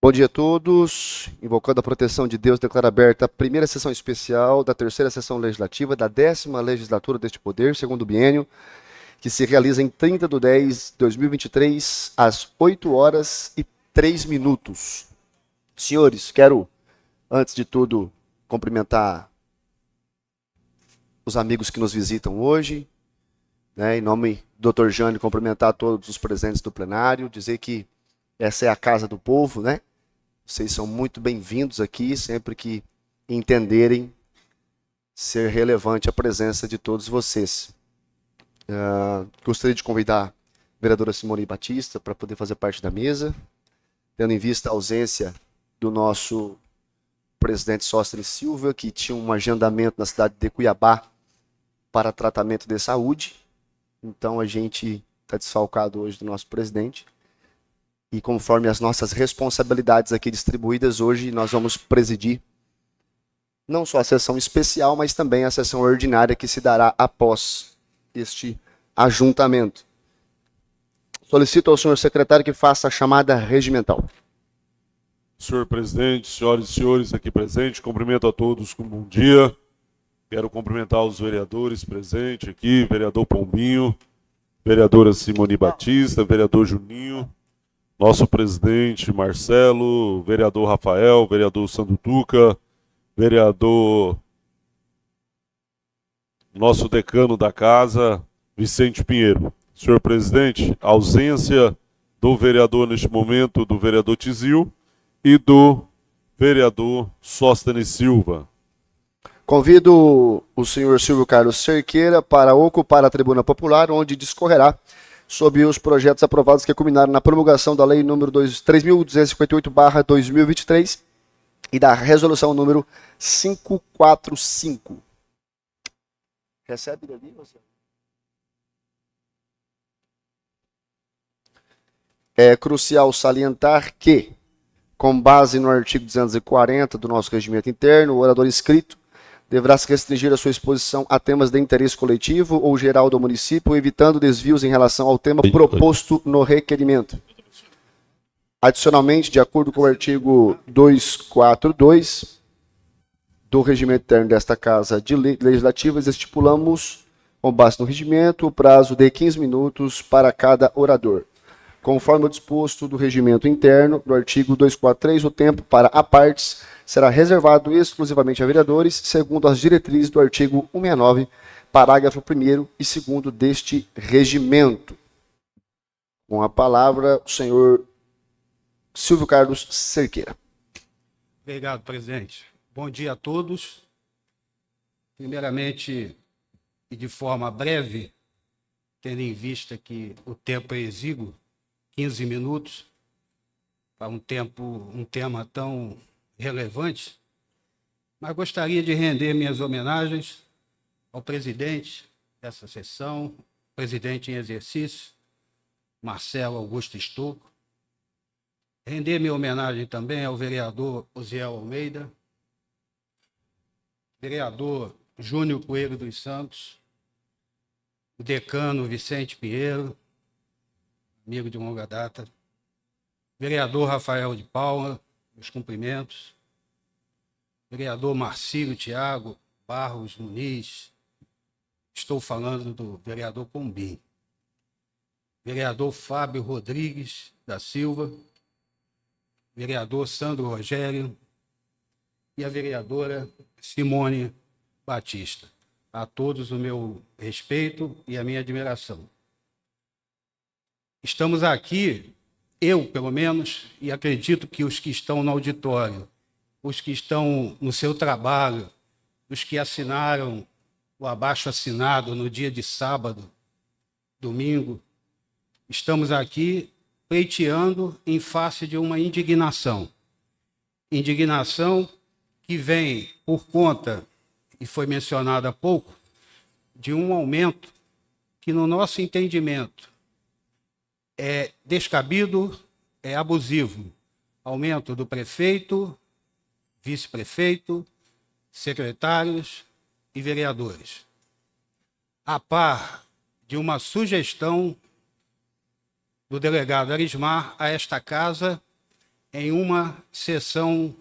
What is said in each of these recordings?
Bom dia a todos. Invocando a proteção de Deus, declaro aberta a primeira sessão especial da terceira sessão legislativa da 10ª legislatura deste poder, segundo biênio, que se realiza em 30 de 10 de 2023, às 8h03. Senhores, quero, antes de tudo, cumprimentar os amigos que nos visitam hoje, em nome do Dr. Jânio, cumprimentar todos os presentes do plenário, dizer que essa é a casa do povo, né? Vocês são muito bem-vindos aqui, sempre que entenderem ser relevante a presença de todos vocês. Gostaria de convidar a vereadora Simone Batista para poder fazer parte da mesa, tendo em vista a ausência do nosso presidente Sóstenes Silva, que tinha um agendamento na cidade de Cuiabá para tratamento de saúde. Então a gente está desfalcado hoje do nosso presidente. E conforme as nossas responsabilidades aqui distribuídas, hoje nós vamos presidir não só a sessão especial, mas também a sessão ordinária que se dará após este ajuntamento. Solicito ao senhor secretário que faça a chamada regimental. Senhor presidente, senhoras e senhores aqui presentes, cumprimento a todos com bom dia. Quero cumprimentar os vereadores presentes aqui, vereador Pombinho, vereadora Simone Batista, vereador Juninho, nosso presidente Marcelo, vereador Rafael, vereador Sandro Tuca, vereador, nosso decano da casa, Vicente Pinheiro. Senhor presidente, ausência do vereador neste momento, do vereador Tizil e do vereador Sóstenes Silva. Convido o senhor Silvio Carlos Cerqueira para ocupar a tribuna popular, onde discorrerá sobre os projetos aprovados que culminaram na promulgação da Lei número 3.258/2023 e da Resolução número 545. Recebe dali, você? É crucial salientar que, com base no artigo 240 do nosso regimento interno, o orador inscrito deverá se restringir a sua exposição a temas de interesse coletivo ou geral do município, evitando desvios em relação ao tema proposto no requerimento. Adicionalmente, de acordo com o artigo 242 do regimento interno desta Casa de Legislativas, estipulamos, com base no regimento, o prazo de 15 minutos para cada orador. Conforme o disposto do regimento interno, do artigo 243, o tempo para apartes será reservado exclusivamente a vereadores, segundo as diretrizes do artigo 169, parágrafo 1º e 2º deste regimento. Com a palavra, o senhor Silvio Carlos Cerqueira. Obrigado, presidente. Bom dia a todos. Primeiramente, e de forma breve, tendo em vista que o tempo é exíguo, 15 minutos, para um tema tão relevante, mas gostaria de render minhas homenagens ao presidente dessa sessão, presidente em exercício, Marcelo Augusto Estouco, render minha homenagem também ao vereador Osiel Almeida, vereador Júnior Coelho dos Santos, o decano Vicente Pinheiro, amigo de longa data, vereador Rafael de Paula, meus cumprimentos, vereador Marcílio Tiago Barros Muniz, estou falando do vereador Pombinho, vereador Fábio Rodrigues da Silva, vereador Sandro Rogério e a vereadora Simone Batista. A todos o meu respeito e a minha admiração. Estamos aqui, eu pelo menos, e acredito que os que estão no auditório, os que estão no seu trabalho, os que assinaram o abaixo-assinado no dia de sábado, domingo, estamos aqui pleiteando em face de uma indignação. Indignação que vem por conta, e foi mencionado há pouco, de um aumento que, no nosso entendimento, é descabido, é abusivo. Aumento do prefeito, vice-prefeito, secretários e vereadores. A par de uma sugestão do delegado Arismar a esta casa em uma sessão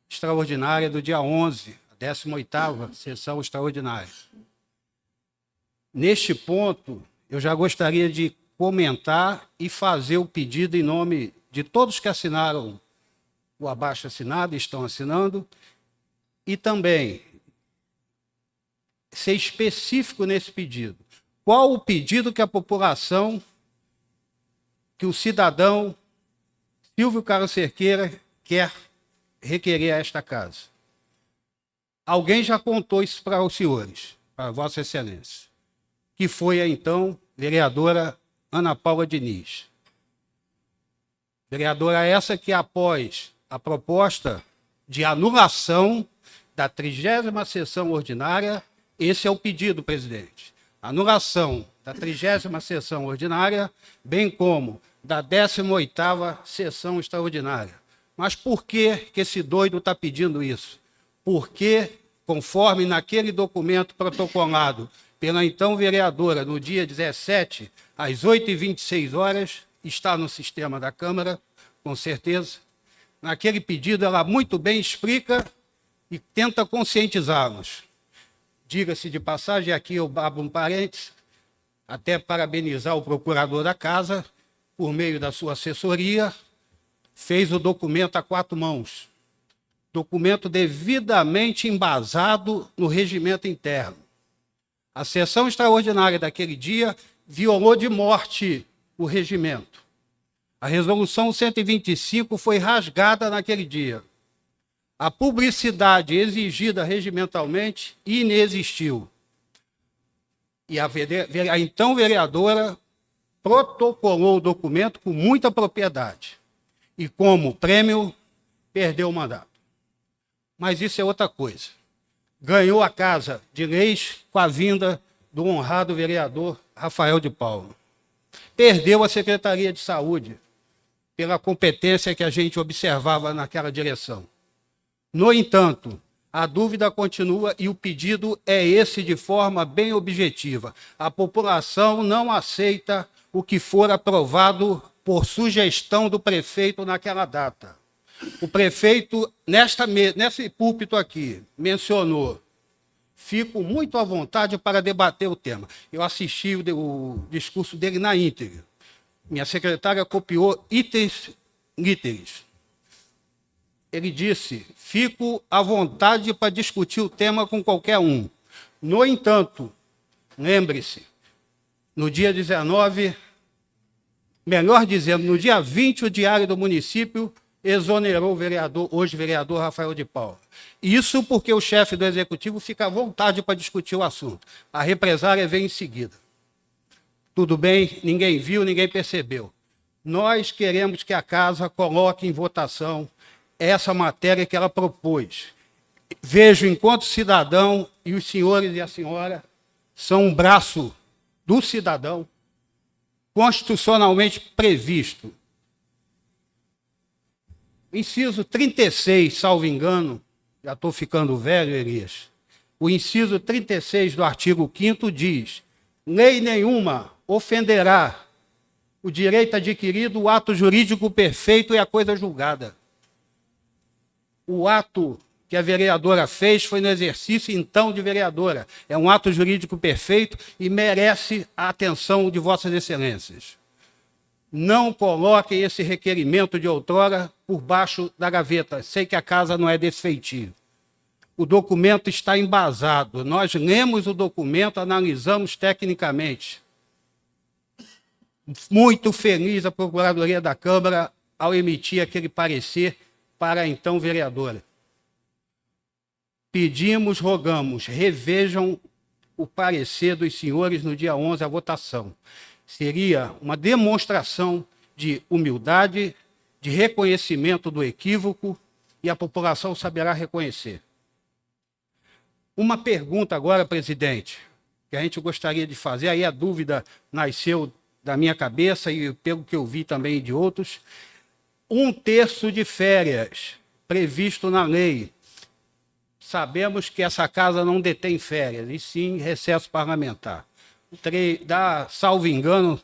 extraordinária do dia 11, a 18ª sessão extraordinária. Neste ponto, eu já gostaria de comentar e fazer o pedido em nome de todos que assinaram o abaixo-assinado e estão assinando, e também ser específico nesse pedido. Qual o pedido que a população, que o cidadão Silvio Carlos Cerqueira quer requerer a esta casa? Alguém já contou isso para os senhores, para Vossa Excelência, que foi a então vereadora Ana Paula Diniz. Vereadora essa que, após a proposta de anulação da 30ª sessão ordinária, esse é o pedido, presidente. Anulação da 30ª sessão ordinária, bem como da 18ª sessão extraordinária. Mas por que esse doido está pedindo isso? Porque, conforme naquele documento protocolado pela então vereadora no dia 17, às 8h26, está no sistema da Câmara, com certeza. Naquele pedido, ela muito bem explica e tenta conscientizá-los. Diga-se de passagem, aqui eu abro um parênteses, até parabenizar o procurador da casa, por meio da sua assessoria, fez o documento a 4 mãos. Documento devidamente embasado no regimento interno. A sessão extraordinária daquele dia violou de morte o regimento. A resolução 125 foi rasgada naquele dia. A publicidade exigida regimentalmente inexistiu. E a então vereadora protocolou o documento com muita propriedade. E como prêmio, perdeu o mandato. Mas isso é outra coisa. Ganhou a Casa de Leis com a vinda do honrado vereador Rafael de Paulo. Perdeu a Secretaria de Saúde, pela competência que a gente observava naquela direção. No entanto, a dúvida continua e o pedido é esse de forma bem objetiva. A população não aceita o que for aprovado por sugestão do prefeito naquela data. O prefeito, nesse púlpito aqui, mencionou: fico muito à vontade para debater o tema. Eu assisti o discurso dele na íntegra. Minha secretária copiou itens literis. Ele disse: fico à vontade para discutir o tema com qualquer um. No entanto, lembre-se, no dia 19, melhor dizendo, no dia 20, o Diário do Município exonerou o vereador, hoje vereador Rafael de Paulo. Isso porque o chefe do Executivo fica à vontade para discutir o assunto. A represária vem em seguida. Tudo bem, ninguém viu, ninguém percebeu. Nós queremos que a Casa coloque em votação essa matéria que ela propôs. Vejo, enquanto cidadão, e os senhores e a senhora são um braço do cidadão constitucionalmente previsto. Inciso 36, salvo engano, já estou ficando velho, Elias. O inciso 36 do artigo 5º diz: lei nenhuma ofenderá o direito adquirido, o ato jurídico perfeito e a coisa julgada. O ato que a vereadora fez foi no exercício, então, de vereadora. É um ato jurídico perfeito e merece a atenção de Vossas Excelências. Não coloquem esse requerimento de outrora por baixo da gaveta. Sei que a casa não é desse feitio. O documento está embasado. Nós lemos o documento, analisamos tecnicamente. Muito feliz a Procuradoria da Câmara ao emitir aquele parecer para a então vereadora. Pedimos, rogamos, revejam o parecer dos senhores no dia 11, a votação. Seria uma demonstração de humildade, de reconhecimento do equívoco, e a população saberá reconhecer. Uma pergunta agora, presidente, que a gente gostaria de fazer, aí a dúvida nasceu da minha cabeça e pelo que eu vi também de outros. 1/3 de férias previsto na lei. Sabemos que essa casa não detém férias, e sim recesso parlamentar. Salvo engano,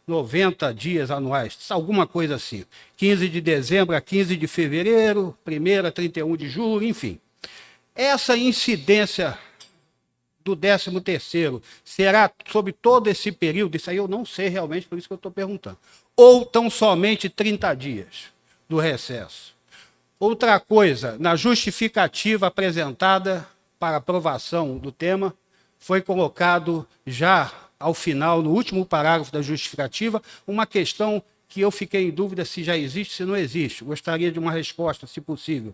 90 dias anuais, alguma coisa assim. 15 de dezembro a 15 de fevereiro, 1º a 31 de julho, enfim. Essa incidência do 13º será sobre todo esse período? Isso aí eu não sei realmente, por isso que eu estou perguntando. Ou tão somente 30 dias do recesso? Outra coisa, na justificativa apresentada para aprovação do tema, foi colocado já ao final, no último parágrafo da justificativa, uma questão que eu fiquei em dúvida se já existe, se não existe. Gostaria de uma resposta, se possível.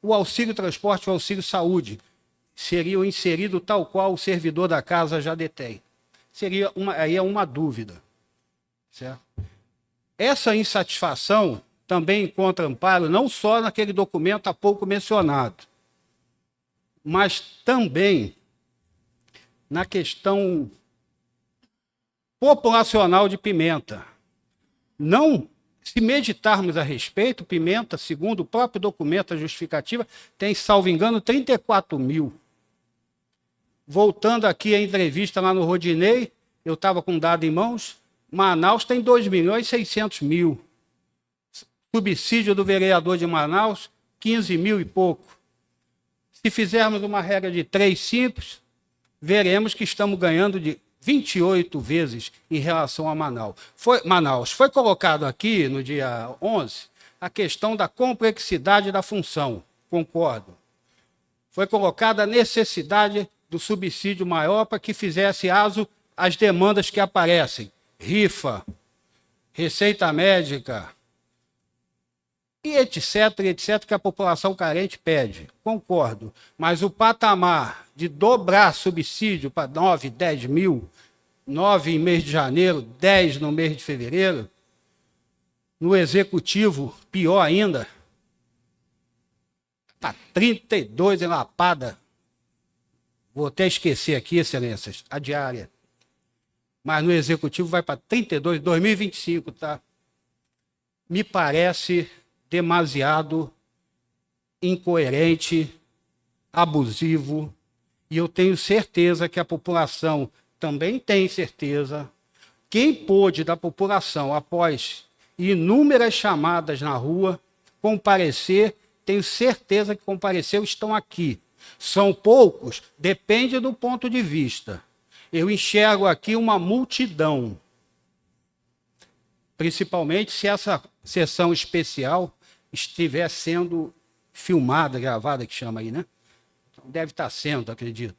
O auxílio transporte e o auxílio saúde seriam inseridos tal qual o servidor da casa já detém. Aí é uma dúvida. Certo? Essa insatisfação também encontra amparo não só naquele documento há pouco mencionado, mas também na questão populacional de Pimenta. Não, se meditarmos a respeito, Pimenta, segundo o próprio documento, a justificativa, tem, salvo engano, 34 mil. Voltando aqui à entrevista lá no Rodinei, eu estava com dado em mãos, Manaus tem 2.600.000. Subsídio do vereador de Manaus, 15 mil e pouco. Se fizermos uma regra de 3 simples, veremos que estamos ganhando de 28 vezes em relação a Manaus. Foi colocado aqui, no dia 11, a questão da complexidade da função, concordo. Foi colocada a necessidade do subsídio maior para que fizesse aso às demandas que aparecem. Rifa, receita médica, e etc., que a população carente pede. Concordo. Mas o patamar de dobrar subsídio para 9, 10 mil, 9 em mês de janeiro, 10 no mês de fevereiro, no executivo, pior ainda, está 32 em lapada. Vou até esquecer aqui, excelências, a diária. Mas no executivo vai para 32, 2025, tá? Me parece demasiado incoerente, abusivo, e eu tenho certeza que a população também tem certeza. Quem pôde da população, após inúmeras chamadas na rua, comparecer, tenho certeza que compareceu, estão aqui. São poucos, depende do ponto de vista. Eu enxergo aqui uma multidão, principalmente se essa sessão especial estiver sendo filmada, gravada, que chama aí, né? Deve estar sendo, acredito.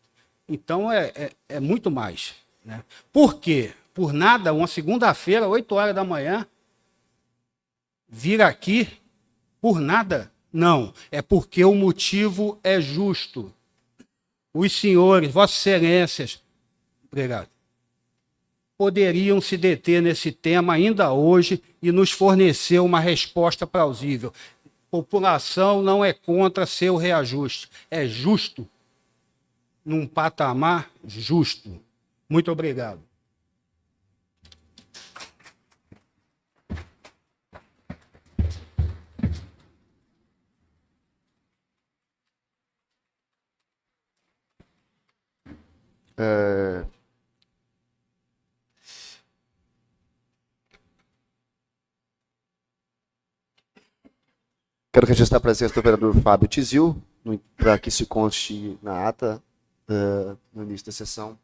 Então, é muito mais. Né? Por quê? Por nada, uma segunda-feira, 8 horas da manhã, vir aqui, por nada? Não, é porque o motivo é justo. Os senhores, vossas excelências, obrigado, poderiam se deter nesse tema ainda hoje e nos fornecer uma resposta plausível. População não é contra seu reajuste, é justo, num patamar justo. Muito obrigado. Quero registrar a presença do vereador Fábio Tizil, para que se conste na ata, no início da sessão,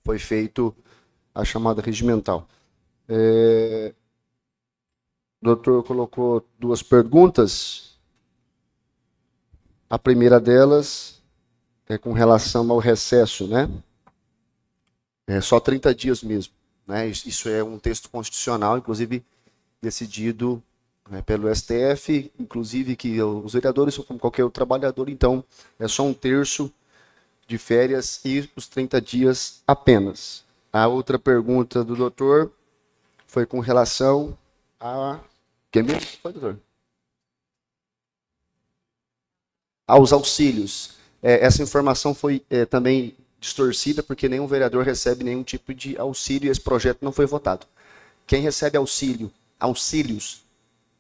foi feito a chamada regimental. O doutor colocou 2 perguntas. A primeira delas é com relação ao recesso, né? É só 30 dias mesmo, né? Isso é um texto constitucional, inclusive decidido pelo STF, inclusive que os vereadores são como qualquer outro trabalhador, então é só 1/3 de férias e os 30 dias apenas. A outra pergunta do doutor foi com relação a... Quem mesmo foi, doutor? Aos auxílios. Essa informação foi também distorcida, porque nenhum vereador recebe nenhum tipo de auxílio e esse projeto não foi votado. Quem recebe auxílios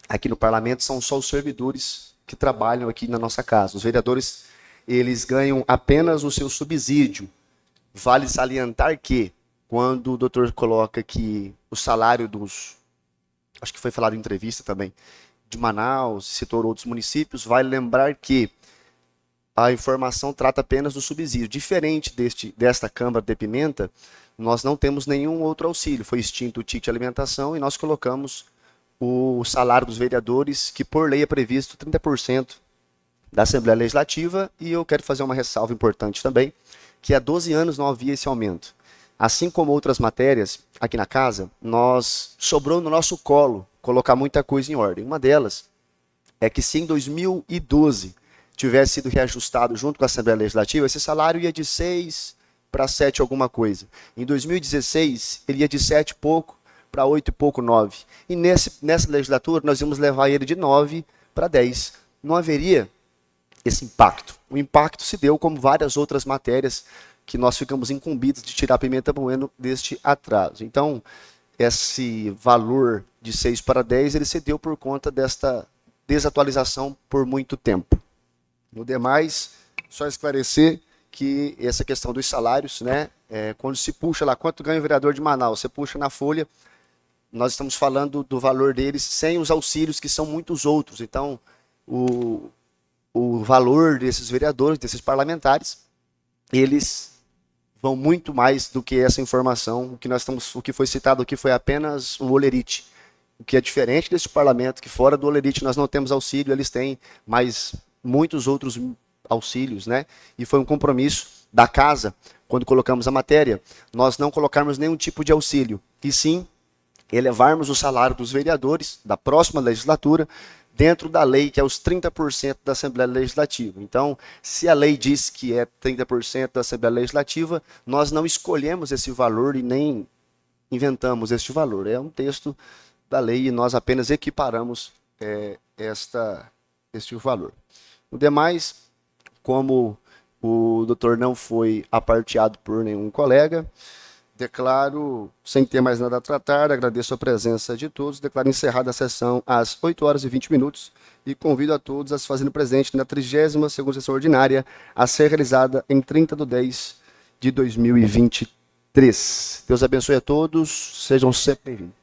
aqui no parlamento são só os servidores que trabalham aqui na nossa casa. Os vereadores, eles ganham apenas o seu subsídio. Vale salientar que quando o doutor coloca que o salário dos, acho que foi falado em entrevista também, de Manaus, citou outros municípios, vale lembrar que a informação trata apenas do subsídio. Diferente desta Câmara de Pimenta, nós não temos nenhum outro auxílio. Foi extinto o ticket de alimentação e nós colocamos o salário dos vereadores, que por lei é previsto 30% da Assembleia Legislativa, e eu quero fazer uma ressalva importante também, que há 12 anos não havia esse aumento. Assim como outras matérias aqui na casa, nós sobrou no nosso colo colocar muita coisa em ordem. Uma delas é que se em 2012 tivesse sido reajustado junto com a Assembleia Legislativa, esse salário ia de 6 para 7 alguma coisa. Em 2016, ele ia de 7 e pouco para 8 e pouco, 9. E nessa legislatura, nós íamos levar ele de 9 para 10. Não haveria esse impacto. O impacto se deu como várias outras matérias que nós ficamos incumbidos de tirar a Pimenta Bueno deste atraso. Então, esse valor de 6 para 10, ele se deu por conta desta desatualização por muito tempo. No demais, só esclarecer que essa questão dos salários, né, quando se puxa lá, quanto ganha o vereador de Manaus, você puxa na folha, nós estamos falando do valor deles sem os auxílios, que são muitos outros. Então, o valor desses vereadores, desses parlamentares, eles vão muito mais do que essa informação. O que foi citado aqui foi apenas o olerite. O que é diferente desse parlamento, que fora do olerite nós não temos auxílio, eles têm mais muitos outros auxílios, né? E foi um compromisso da casa, quando colocamos a matéria, nós não colocarmos nenhum tipo de auxílio, e sim elevarmos o salário dos vereadores da próxima legislatura dentro da lei, que é os 30% da Assembleia Legislativa. Então, se a lei diz que é 30% da Assembleia Legislativa, nós não escolhemos esse valor e nem inventamos este valor. É um texto da lei e nós apenas equiparamos este valor. O demais, como o doutor não foi aparteado por nenhum colega, declaro, sem ter mais nada a tratar, agradeço a presença de todos, declaro encerrada a sessão às 8 horas e 20 minutos e convido a todos a se fazerem presente na 32ª sessão ordinária a ser realizada em 30/10/2023. Deus abençoe a todos, sejam sempre bem-vindos.